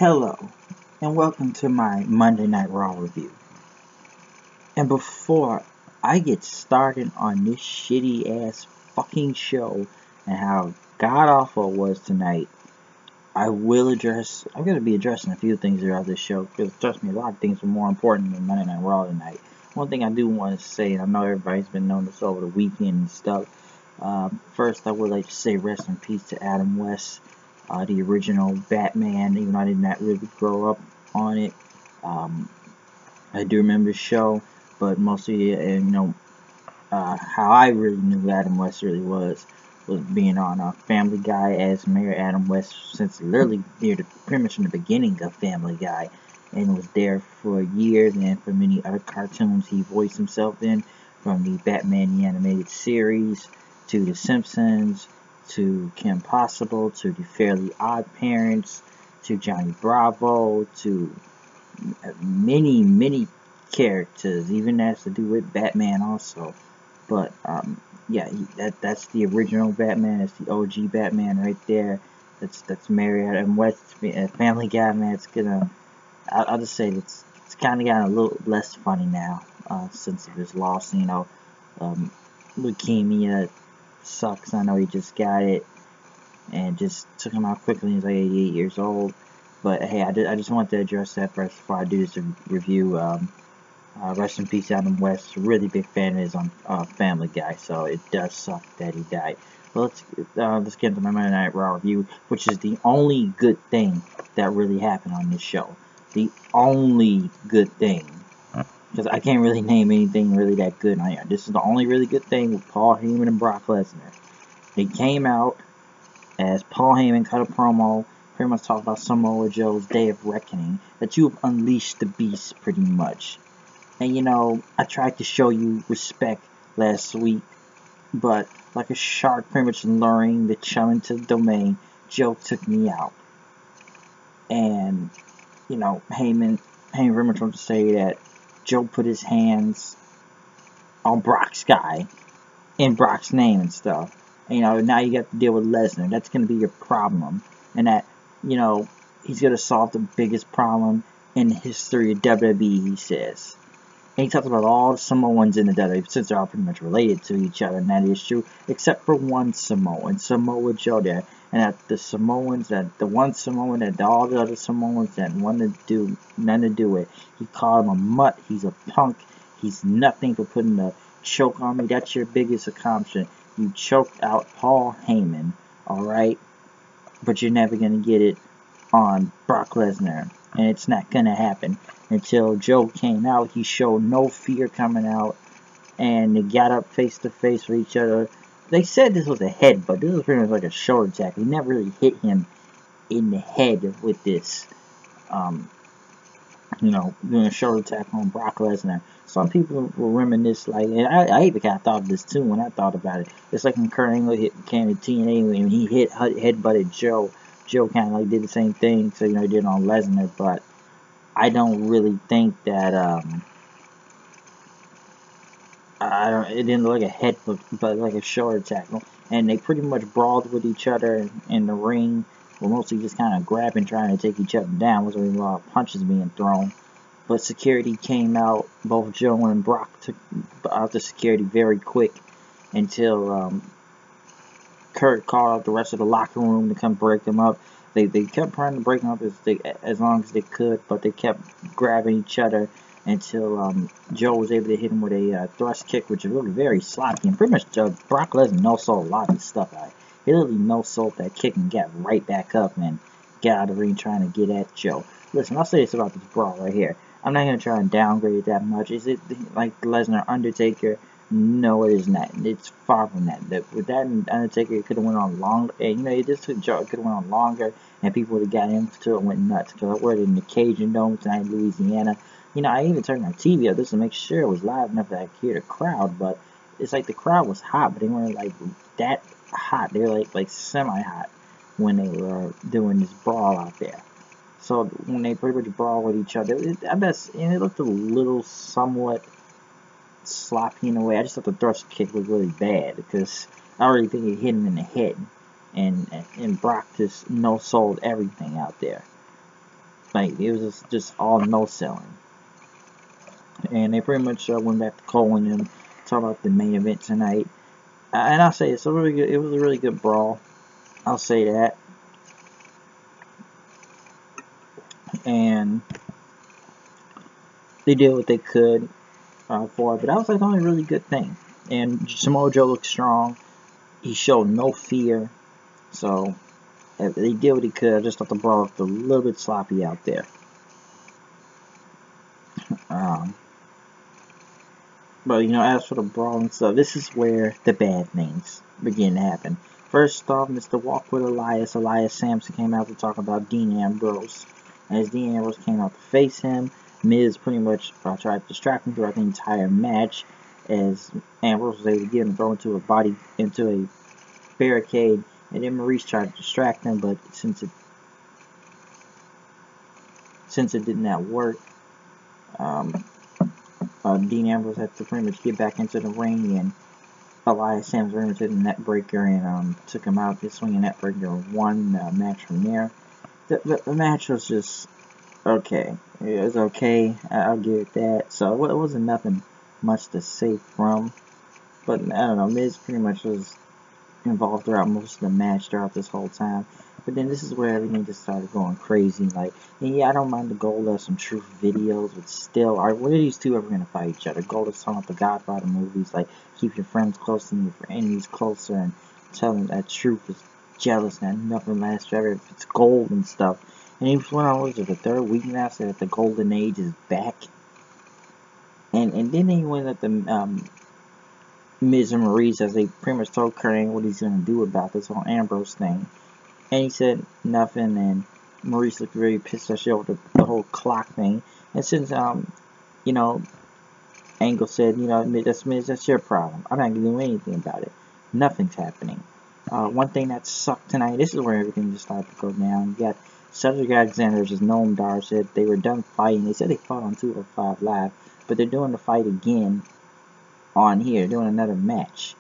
Hello, and welcome to my Monday Night Raw review. And before I get started on this shitty ass fucking show and how god awful it was tonight, I'm going to be addressing a few things throughout this show, because trust me, a lot of things were more important than Monday Night Raw tonight. One thing I do want to say, and I know everybody's been knowing this over the weekend and stuff, first I would like to say rest in peace to Adam West, the original Batman, even though I did not really grow up on it. I do remember the show, but mostly, how I really knew who Adam West really was being on Family Guy as Mayor Adam West, since literally pretty much in the beginning of Family Guy, and was there for years, and for many other cartoons he voiced himself in, from the Batman the Animated Series, to The Simpsons, to Kim Possible, to the Fairly Odd Parents, to Johnny Bravo, to many characters, even has to do with Batman also. But yeah, that's the original Batman. That's the OG Batman right there. That's Marietta West. Family Guy, man. I'll just say it's kind of gotten a little less funny now since of his loss. Leukemia sucks. I know he just got it and just took him out quickly. He's like 88 years old. But hey, I just wanted to address that first before I do this review. Rest in peace, Adam West. Really big fan of his on Family Guy, so it does suck that he died. Well, let's get into my Monday Night Raw review, which is the only good thing that really happened on this show. The only good thing, because I can't really name anything really that good on here. This is the only really good thing with Paul Heyman and Brock Lesnar. They came out as Paul Heyman cut a promo, pretty much talked about Samoa Joe's Day of Reckoning, that you have unleashed the beast pretty much. And I tried to show you respect last week, but like a shark pretty much luring the chum into the domain, Joe took me out. And, Heyman very much wants to say that Joe put his hands on Brock's guy, in Brock's name and stuff. And, now you got to deal with Lesnar. That's going to be your problem. And that, he's going to solve the biggest problem in the history of WWE, he says. And he talks about all the Samoans in the WWE, since they're all pretty much related to each other, and that is true, except for one Samoan, Samoa Joe there. And that the one Samoan that all the other Samoans that wanted to do nothing to do with, he called him a mutt, he's a punk, he's nothing for putting a choke on me. That's your biggest accomplishment. You choked out Paul Heyman, alright? But you're never going to get it on Brock Lesnar. And it's not going to happen. Until Joe came out, he showed no fear coming out. And they got up face to face with each other. They said this was a headbutt. This was pretty much like a shoulder attack. He never really hit him in the head with this. Doing a shoulder attack on Brock Lesnar. Some people will reminisce, and I even kind of thought of this too when I thought about it. It's like when Kurt Angle came to TNA when he headbutted Joe. Joe kind of did the same thing, so he did on Lesnar, but I don't really think that it didn't look like a headbutt, but like a shoulder tackle. And they pretty much brawled with each other in the ring. Well, mostly just kind of grabbing, trying to take each other down. Wasn't really a lot of punches being thrown. But security came out. Both Joe and Brock took out the security very quick until Kurt called out the rest of the locker room to come break them up. They kept trying to break them up as long as they could, but they kept grabbing each other until Joe was able to hit him with a thrust kick, which looked very sloppy. And pretty much Brock Lesnar no-sold a lot of his stuff out. He literally no-sold that kick and got right back up and got out of the ring trying to get at Joe. Listen, I'll say this about this brawl right here. I'm not going to try and downgrade it that much. Is it like Lesnar Undertaker? No, it is not. It's far from that. With that Undertaker, it could have went on longer. And, it just took Joe. It could have went on longer, and people would have got into it and went nuts. Because I worked in the Cajun Dome tonight in Louisiana. I even turned my TV up just to make sure it was loud enough that I could hear the crowd. But it's like the crowd was hot, but they weren't that hot. They were like semi-hot when they were doing this brawl out there. So when they pretty much brawl with each other, it looked a little somewhat sloppy in a way. I just thought the thrust kick was really bad because I already think it hit him in the head, and Brock just no-sold everything out there. Like, it was just all no selling. And they pretty much went back to Cole and them, talk about the main event tonight. And I'll say it was a really good brawl. I'll say that. And they did what they could for it, but that was like the only really good thing. And Samoa Joe looked strong. He showed no fear. So they did what he could. I just thought the brawl looked a little bit sloppy out there. But, as for the brawl and stuff, this is where the bad things begin to happen. First off, Mr. Walk with Elias Sampson came out to talk about Dean Ambrose. And as Dean Ambrose came out to face him, Miz pretty much tried to distract him throughout the entire match, as Ambrose was able to get him thrown into a barricade, and then Maurice tried to distract him, but since it did not work, Dean Ambrose had to pretty much get back into the ring, and Elias Sampson ran into the net breaker and took him out. This swinging net breaker won the match from there. The match was just okay. It was okay. I'll give it that. So it wasn't nothing much to say from. But I don't know. Miz pretty much was involved throughout most of the match throughout this whole time. But then this is where everything just started going crazy. Like, and yeah, I don't mind the Gold of some truth videos, but still, when are these two ever gonna fight each other? Gold is talking about the Godfather movies, like keep your friends close and your enemies closer, and tell them that truth is jealous and that nothing lasts forever if it's gold and stuff. And he went on, what was it, the third week now, said that the golden age is back. And then he went at the Miz and Maurice, as they pretty much told Kurt Angle what he's gonna do about this whole Ambrose thing. And he said nothing, and Maurice looked very pissed off over the whole clock thing. And since, Angle said, that's your problem. I'm not going to do anything about it. Nothing's happening. One thing that sucked tonight, this is where everything just started to go down. You got Cedric Alexander versus Noam Dar said they were done fighting. They said they fought on 205 Live, but they're doing the fight again on here, doing another match,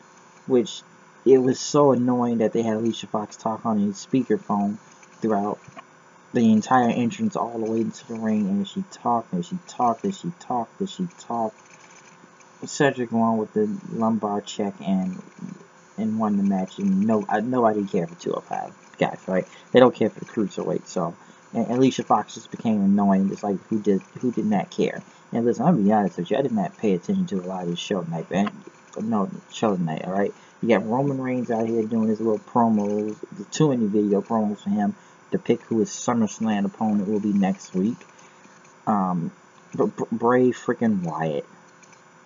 which it was so annoying that they had Alicia Fox talk on his speakerphone throughout the entire entrance all the way into the ring, and she talked, and she talked, and she talked, and she talked. Cedric won with the lumbar check and won the match, and nobody cared for 205 guys, right? They don't care for the cruiserweight, so. And Alicia Fox just became annoying, just like who did not care. And listen, I'll be honest with you, I did not pay attention to a lot of this show tonight, alright? You got Roman Reigns out here doing his little promos, the 2 video promos for him to pick who his SummerSlam opponent will be next week. Bray freaking Wyatt.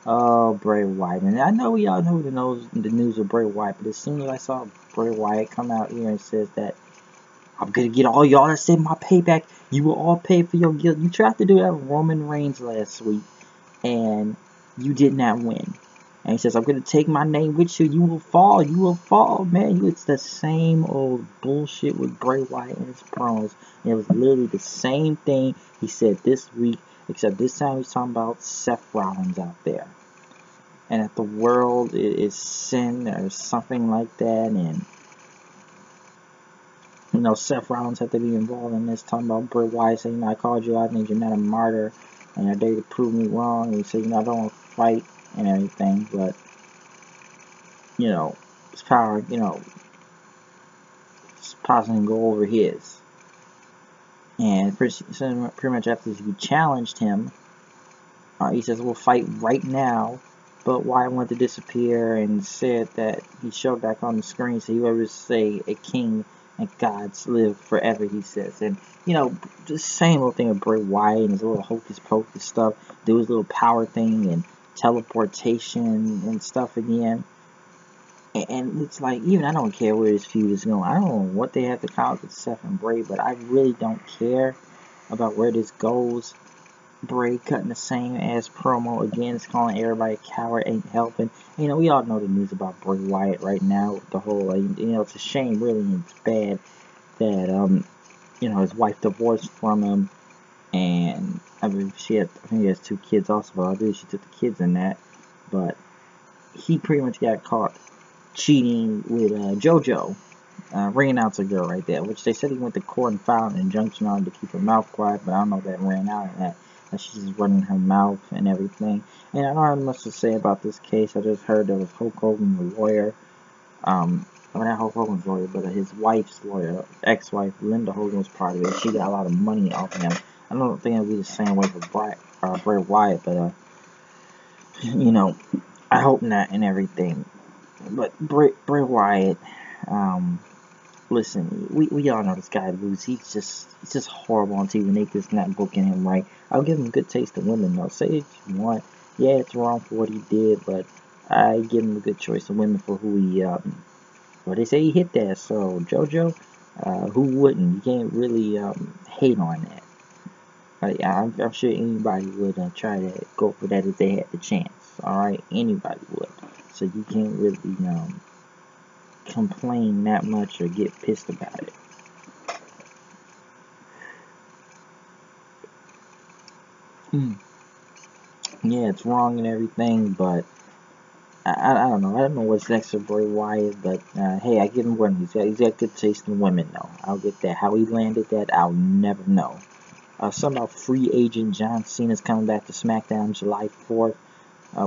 Oh, Bray Wyatt. And I know we all know the news of Bray Wyatt, but as soon as I saw Bray Wyatt come out here and says that I'm gonna get all y'all that say my payback, you will all pay for your guilt. You tried to do that with Roman Reigns last week, and you did not win. And he says, I'm going to take my name with you. You will fall, man. It's the same old bullshit with Bray Wyatt and his promos. And it was literally the same thing he said this week, except this time he's talking about Seth Rollins out there. And that the world is sin or something like that. And, Seth Rollins had to be involved in this, talking about Bray Wyatt saying, I called you out and you're not a martyr. And I dare you to prove me wrong. And he said, I don't want to fight and everything, but his power, his power can go over his. And pretty much after he challenged him, he says, we'll fight right now, but Wyatt wanted to disappear and said that he showed back on the screen, so he would ever say a king and gods live forever, he says. And, the same old thing with Bray Wyatt and his little hocus pocus stuff, do his little power thing and teleportation and stuff again. And it's like, even I don't care where this feud is going. I don't know what they have to call with Seth and Bray, but I really don't care about where this goes. Bray cutting the same ass promo again. It's calling everybody a coward, ain't helping. We all know the news about Bray Wyatt right now with the whole, it's a shame, really, and it's bad that, his wife divorced from him. And I think he has 2 kids also, but I believe she took the kids in that. But he pretty much got caught cheating with JoJo, ring announcer girl right there, which they said he went to court and filed an injunction on her to keep her mouth quiet, but I don't know if that ran out of that. She's just running her mouth and everything. And I don't have much to say about this case. I just heard there was Hulk Hogan's lawyer, well, not Hulk Hogan's lawyer, but his wife's lawyer, ex-wife, Linda Hogan, was part of it. She got a lot of money off him. I don't think it'll be the same way for Bray Wyatt, but, you know, I hope not and everything. But Bray Wyatt, listen, we all know this guy lose. He's just horrible on TV. They just not booking him right. I'll give him a good taste of women though. Say if you want, yeah, it's wrong for what he did, but I give him a good choice of women for who he well, they say he hit that. So JoJo, who wouldn't? You can't really hate on that. I'm sure anybody would try to go for that if they had the chance. All right, anybody would. So you can't really complain that much or get pissed about it. Yeah, it's wrong and everything, but I don't know. I don't know what's next for Bray Wyatt, but hey, I give him one. He's got good taste in women, though. I'll get that. How he landed that, I'll never know. Something about free agent John Cena's coming back to SmackDown July 4th,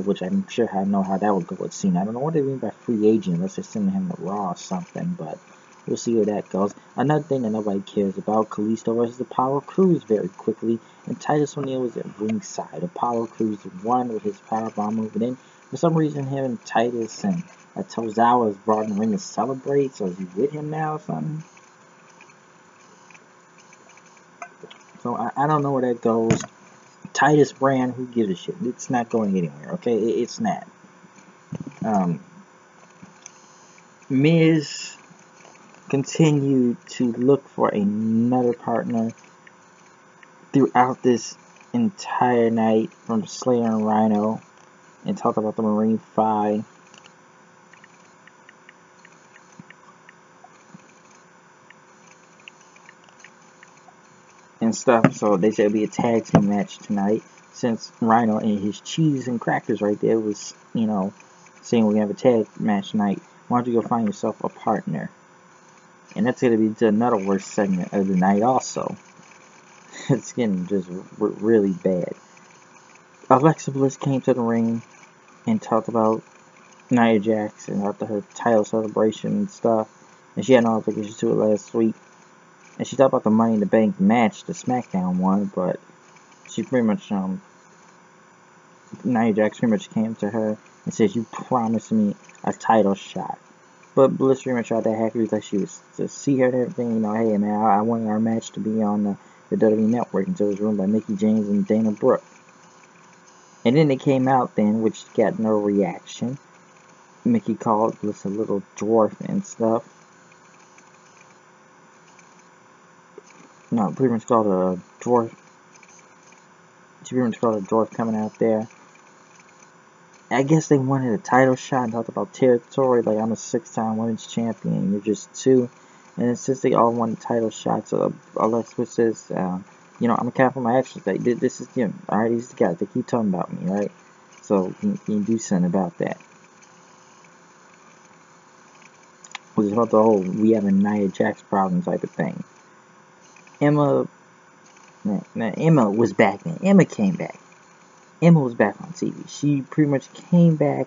which I'm sure I know how that would go with Cena. I don't know what they mean by free agent unless they're sending him to Raw or something, but we'll see where that goes. Another thing that nobody cares about, Kalisto versus Apollo Crews very quickly, and Titus O'Neil was at ringside. Apollo Crews won with his powerbomb move, and then for some reason him and Titus and Tozawa was brought in the ring to celebrate, so is he with him now or something? So I don't know where that goes. Titus brand, who gives a shit? It's not going anywhere, okay? It's not. Miz continued to look for another partner throughout this entire night from Slayer and Rhino and talked about the Marine 5. And stuff, so they said it'll be a tag team match tonight. Since Rhino and his cheese and crackers right there was, saying we're gonna have a tag match tonight, why don't you go find yourself a partner? And that's gonna be another worst segment of the night, also. It's getting just really bad. Alexa Bliss came to the ring and talked about Nia Jax and after her title celebration and stuff, and she had no obligation to it last week. And she talked about the Money in the Bank match, the SmackDown one, but she pretty much, Nia Jax pretty much came to her and said, "You promised me a title shot." But Bliss pretty much tried to hack her like she was to see her and everything. Hey man, I wanted our match to be on the WWE Network until it was ruined by Mickie James and Dana Brooke. And then it came out then, which got no reaction. Mickie called Bliss a little dwarf and stuff. No, pretty much called a dwarf. She pretty much called a dwarf coming out there. I guess they wanted a title shot and talked about territory. Like, I'm a 6-time women's champion, you're just 2. And since they all wanted title shots, Alexa says, I'm account for my actions. Like, this is Jim. Alright, these are the guys. They keep talking about me, right? So, you do something about that. It was about the whole we have a Nia Jax problem type of thing. Emma was back then. Emma came back. Emma was back on TV. She pretty much came back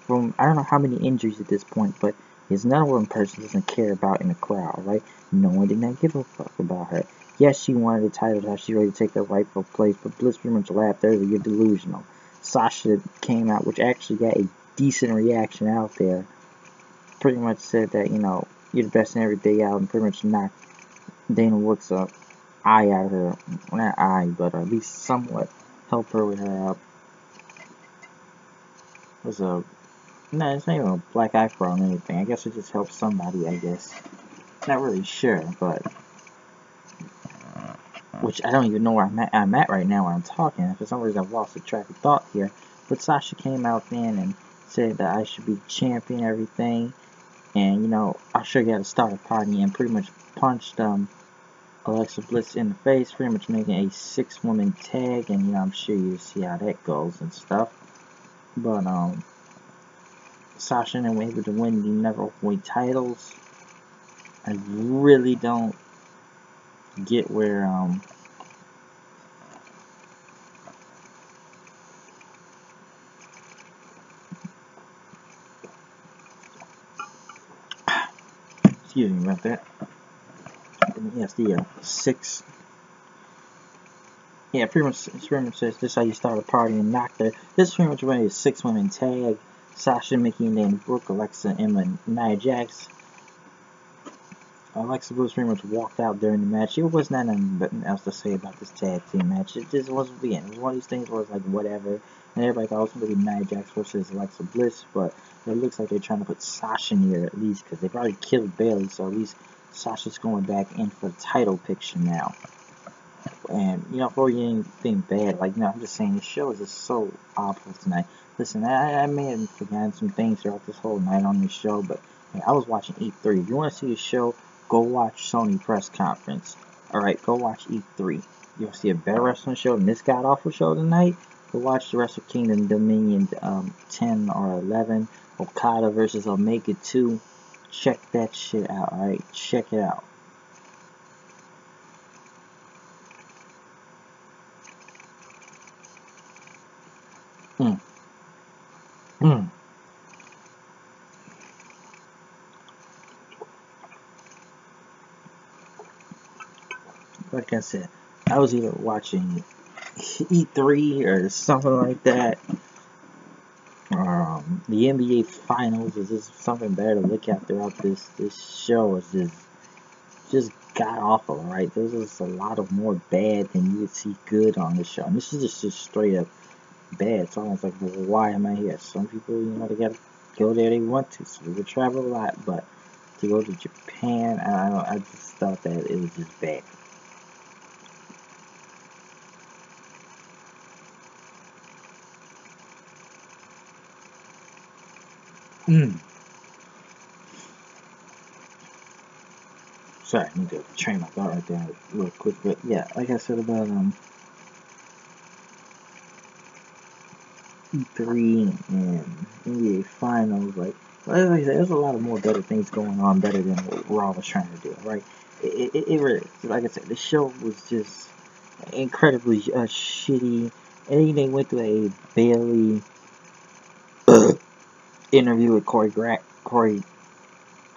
from, I don't know how many injuries at this point, but there's another one person doesn't care about in the crowd, right? No one did not give a fuck about her. Yes, she wanted a title shot. She ready to take her rightful place, but Bliss pretty much laughed at her. You're delusional. Sasha came out, which actually got a decent reaction out there. Pretty much said that, you're the best in every day out, and pretty much knocked Dana Brooke's eye out of her. Well, not eye, but at least somewhat help her with her it's not even a black eyebrow or anything. I guess it just helps somebody, I guess. Not really sure, but which I don't even know where I'm at right now when I'm talking. For some reason I've lost the track of thought here. But Sasha came out then and said that I should be champion and everything. And I sure got to start a party and pretty much punched Alexa Bliss in the face, pretty much making a 6-woman tag, and I'm sure you'll see how that goes and stuff. But Sasha and them were able to win the Never Weight titles. I really don't get where excuse me about that. Yes, the 6. Yeah, it's pretty much says this how you start a party and knock there. This is pretty much when a 6-women tag. Sasha, Mickey, and then Brooke, Alexa, Emma, and Nia Jax. Alexa Bliss pretty much walked out during the match. There was nothing else to say about this tag team match. It just wasn't the end. It was one of these things where it's like whatever. And everybody thought it was going to be Nia Jax versus Alexa Bliss, but it looks like they're trying to put Sasha in here at least because they've already killed Bayley, so at least Sasha's going back in for the title picture now. And, before you anything bad, I'm just saying, this show is just so awful tonight. Listen, I may have forgotten some things throughout this whole night on this show, but hey, I was watching E3. If you want to see the show, go watch Sony press conference. Alright, go watch E3. You want to see a better wrestling show than this god-awful show tonight? Go watch the Wrestle Kingdom Dominion 10 or 11, Okada versus Omega 2. Check that shit out, alright? Check it out. Like I said, I was either watching E3 or something like that. The NBA Finals is just something better to look at throughout this show. Is just god awful, right? There's just a lot of more bad than you would see good on the show. And this is just straight up bad. It's almost like, well, why am I here? Some people, they gotta go there they want to, so they would travel a lot, but to go to Japan, I just thought that it was just bad. Sorry, I need to train my thought right there real quick. But yeah, like I said about E3 and NBA Finals, like I said, there's a lot of more better things going on, better than what Raw was trying to do, right? It really, like I said, the show was just incredibly shitty. And they went through a Bayley interview with Corey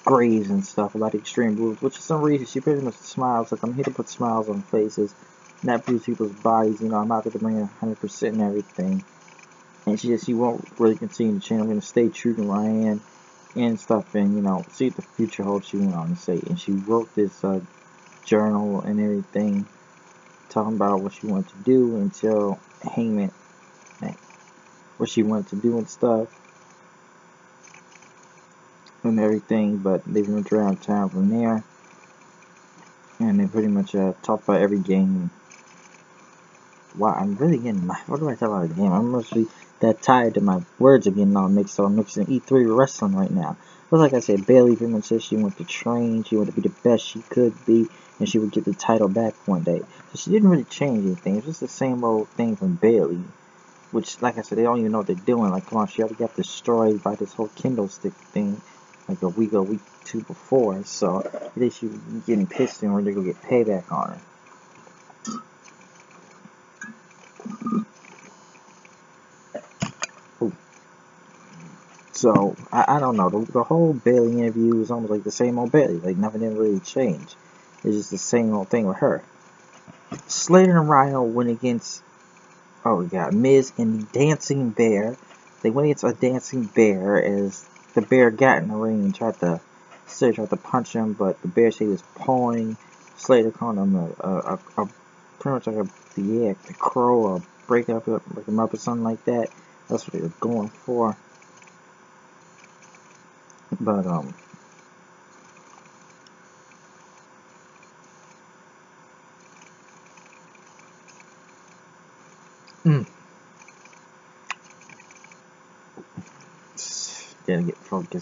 Graves and stuff about Extreme Rules, which for some reason she pretty much smiles, like I'm here to put smiles on faces, not bruise people's bodies, I'm out there to bring in 100% and everything. And she won't really continue the channel. I'm going to stay true to who I am and stuff, and see what the future holds, she went on to say. And she wrote this journal and everything, talking about what she wanted to do until Heyman, what she wanted to do and stuff and everything, but they went around town from there, and they pretty much talked about every game. Wow, I'm really getting what do I talk about the game? I'm mostly that tired that my words are getting all mixed, so I'm mixing E3 wrestling right now. But like I said, Bayley pretty much said she wanted to train, she wanted to be the best she could be, and she would get the title back one day. So she didn't really change anything. It's just the same old thing from Bayley, which, like I said, they don't even know what they're doing. Like, come on, she already got destroyed by this whole Kindle stick thing, like a week or two before. So I think she was getting pissed and ready to go get payback on her. So, I don't know. The whole Bayley interview was almost like the same old Bayley. Like, nothing didn't really change. It's just the same old thing with her. Slater and Rhino went against, oh, we got Miz and the Dancing Bear. They went against a Dancing Bear as the bear got in the ring and Slater tried to punch him, but the bear said he was pawing. Slater called him pretty much like the crow, or break him up or something like that. That's what they were going for. But,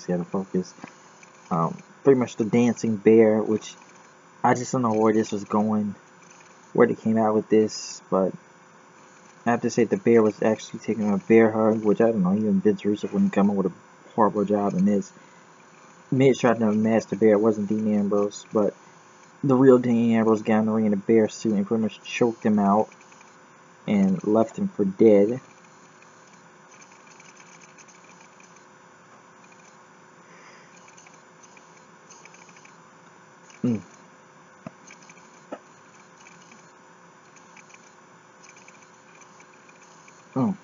gotta focus. Pretty much the Dancing Bear, which I just don't know where this was going, where they came out with this, but I have to say the bear was actually taking a bear hug, which I don't know, even Vince Russo wouldn't come up with a horrible job in this. Miz tried to mask the bear. It wasn't Dean Ambrose, but the real Dean Ambrose got in the ring in a bear suit and pretty much choked him out and left him for dead. Mm. Mm.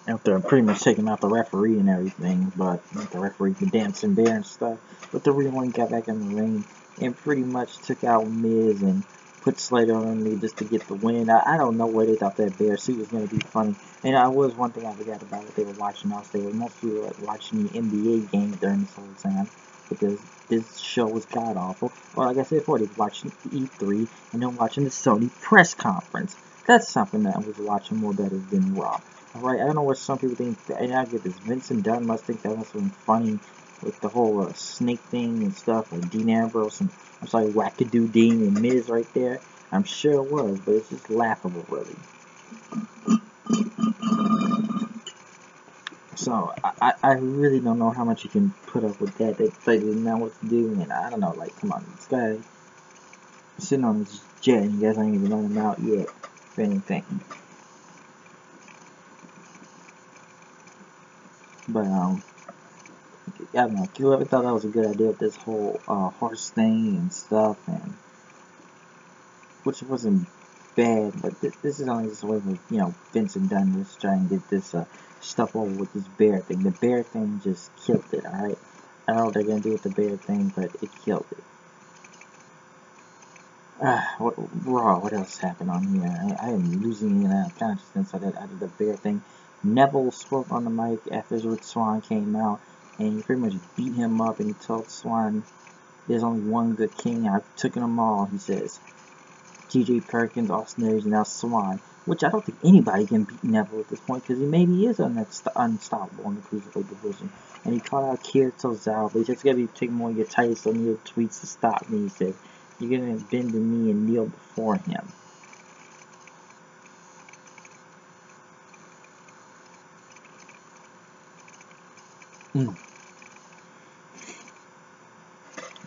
After pretty much taking out the referee and everything, but the referee, the dancing bear and stuff. But the real one got back in the ring and pretty much took out Miz and put Slater on me just to get the win. I don't know where they thought that bear suit was going to be funny. And I was one thing I forgot about it. They were watching us. They were mostly like watching the NBA game during this whole time because this show was god awful. Well, like I said before, they were watching E3 and then watching the Sony press conference. That's something that I was watching more better than Raw. Alright, I don't know what some people think, and I get this. Vincent Dunn must think that was something funny with the whole snake thing and stuff, and Dean Ambrose and, I'm sorry, Wackadoo Dean and Miz right there. I'm sure it was, but it's just laughable, really. So, I really don't know how much you can put up with that. They didn't know what to do, and I don't know, like, come on, this guy sitting on his jet, and you guys ain't even let him out yet, if anything. But, I don't know, whoever thought that was a good idea with this whole horse thing and stuff, and which wasn't bad, but this is only just a way for, Vincent Dunn just trying to get this stuff over with this bear thing. The bear thing just killed it, alright? I don't know what they're going to do with the bear thing, but it killed it. Raw, what else happened on here? I am losing consciousness out of the bear thing. Neville spoke on the mic after Rich Swann came out, and he pretty much beat him up, and he told Swann, there's only one good king, I've taken them all, he says. T.J. Perkins, Austin Aries, and now Swann, which I don't think anybody can beat Neville at this point, because he maybe is unstoppable in the Cruiserweight division. And he called out Kira Tozawa, but he said, it's got to be taking more of your Titus O'Neil tweets to stop me, he said. You're going to bend the knee and kneel before him.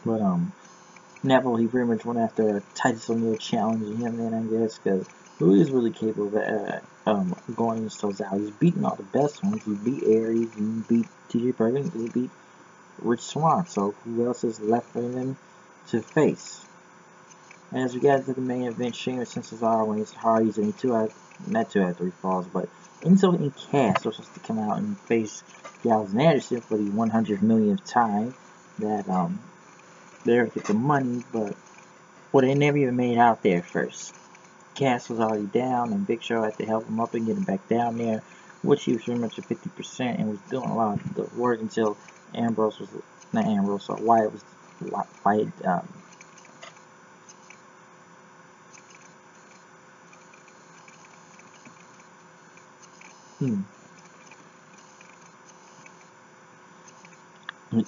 But, Neville, he pretty much went after Titus O'Neil challenging him then, I guess, because who is really capable of going against Tozawa? He's beaten all the best ones. He beat Aries, he beat T.J. Perkins, he beat Rich Swann. So who else is left for them to face? And as we get into the main event, Sheamus and Cesaro when it's Hardys and not 2 out of 3 falls, but Enzo and Cass are supposed to come out and face Gallows and Anderson for the 100 millionth time. That they're get the money, but they never even made out there first. Cass was already down, and Big Show had to help him up and get him back down there, which he was pretty much at 50% and was doing a lot of the work until Wyatt was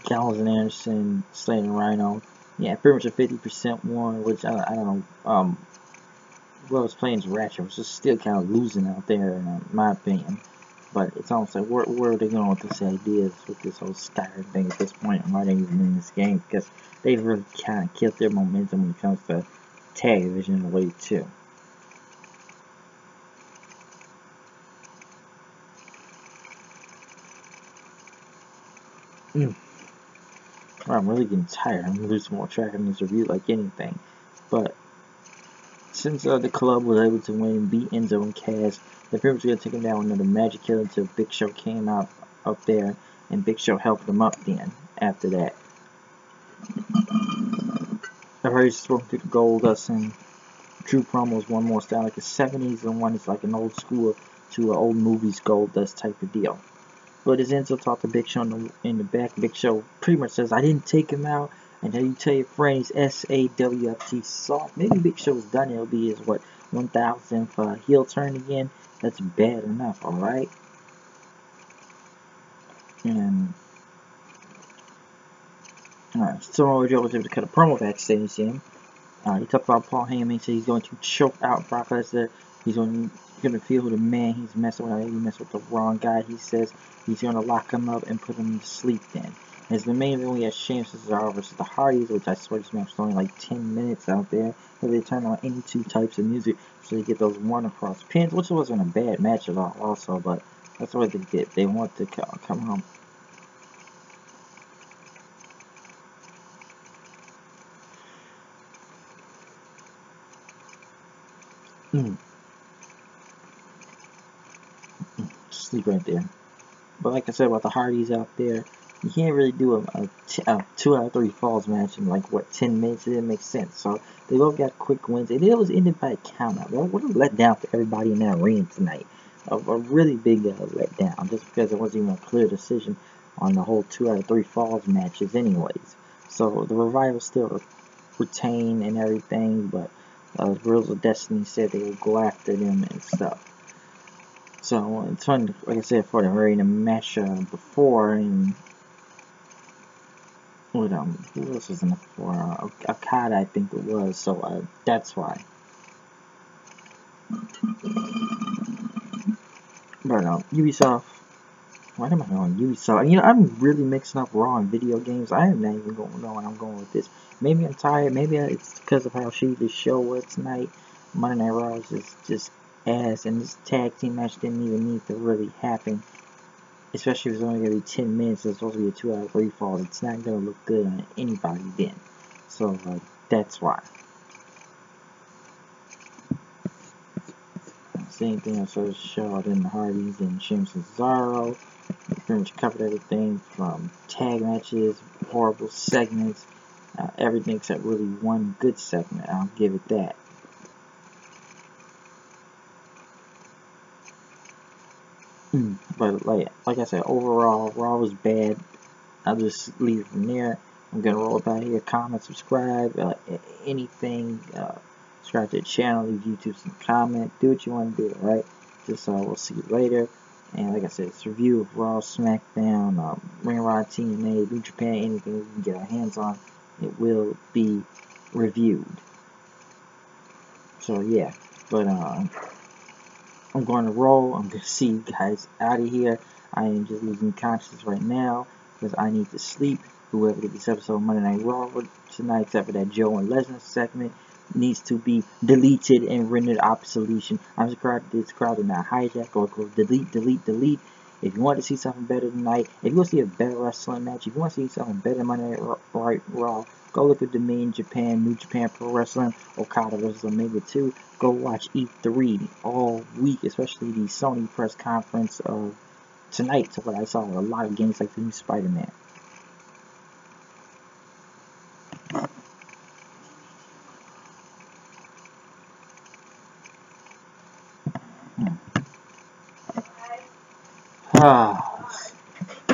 Gallows and Anderson, Slade and Rhino. Yeah, pretty much a 50% one, which I don't know. Whoever's playing as Ratchet was just still kind of losing out there, in my opinion. But it's almost like, where are they going with this idea with this whole Skyrim thing at this point? And why they even in this game? Because they've really kind of killed their momentum when it comes to tag division in a way, too. I'm really getting tired. I'm losing more track on this review like anything. But since the club was able to win and beat Enzo and Cass, they're pretty much going to take him down with another magic kill until Big Show came out up there, and Big Show helped him up then after that. I've already spoken to the Goldust and True promos one more style like the 70s, and one is like an old school to an old movies Goldust type of deal. But as Enzo talked to Big Show in the back, Big Show pretty much says, I didn't take him out. And then you tell your friends SAWFT soft. Maybe Big Show is done. It'll be his, 1000th heel turn again. That's bad enough, alright? And Samoa Joe was able to cut a promo backstage in. He talked about Paul Heyman. He said he's going to choke out Brock Lesnar. He's going to feel the man he's messing with. He messed with the wrong guy. He says he's going to lock him up and put him to sleep then. As the main event, we had Sheamus Cesaro versus the Hardys, which I swear this match was only like 10 minutes out there. But they turned on any two types of music, so you get those one across pins, which wasn't a bad match at all, also. But that's what they did. They want to come home. Sleep right there. But like I said about the Hardys out there, you can't really do a 2 out of 3 falls match in like what 10 minutes. It didn't make sense. So they both got quick wins, and it was ended by a countout. What a letdown for everybody in that arena tonight. A really big letdown, just because it wasn't even a clear decision on the whole 2 out of 3 falls matches, anyways. So the Revival still retain and everything, but Girls of Destiny said they would go after them and stuff. So it's fun, like I said, for the arena match before, and with who else was in it for? Okada, I think it was. So that's why. But Ubisoft. Why am I on Ubisoft? You know, I'm really mixing up Raw and video games. I am not even going to know where I'm going with this. Maybe I'm tired. Maybe it's because of how shitty this show was tonight. Monday Night Raw is just ass, and this tag team match didn't even need to really happen. Especially if it's only going to be 10 minutes. It's supposed to be a 2 out of 3 fall. It's not going to look good on anybody then. So that's why. Same thing I sort of showed in the Hardys and Sheamus and Cesaro. Pretty much covered everything from tag matches, horrible segments, everything except really one good segment. I'll give it that. But like I said, overall, Raw was bad. I'll just leave it from there. I'm gonna roll up out here. Comment, subscribe, anything. Subscribe to the channel, leave YouTube some comment. Do what you want to do, right? Just we'll see you later. And like I said, it's a review of Raw, SmackDown, Ring of Honor, TNA, New Japan, anything we can get our hands on, it will be reviewed. So yeah, but I'm going to roll. I'm going to see you guys out of here. I am just losing consciousness right now because I need to sleep. Whoever did this episode of Monday Night Raw tonight, except for that Joe and Lesnar segment, needs to be deleted and rendered obsolete. I'm surprised this crowd did not hijack or go delete. If you want to see something better tonight, if you want to see a better wrestling match, if you want to see something better than Monday Night Raw, go look at Dominion Japan, New Japan Pro Wrestling, Okada vs. Omega 2. Go watch E3 all week, especially the Sony press conference tonight. So what I saw a lot of games like the new Spider-Man.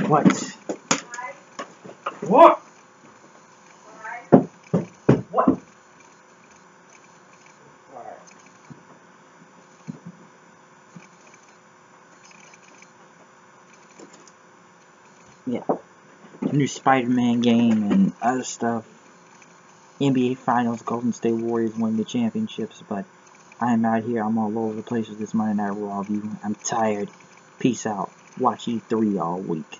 What? What? What? Yeah. The new Spider-Man game and other stuff. NBA Finals, Golden State Warriors won the championships, but I am out here. I'm all over the place with this Monday Night Raw view. I'm tired. Peace out. Watch E3 all week.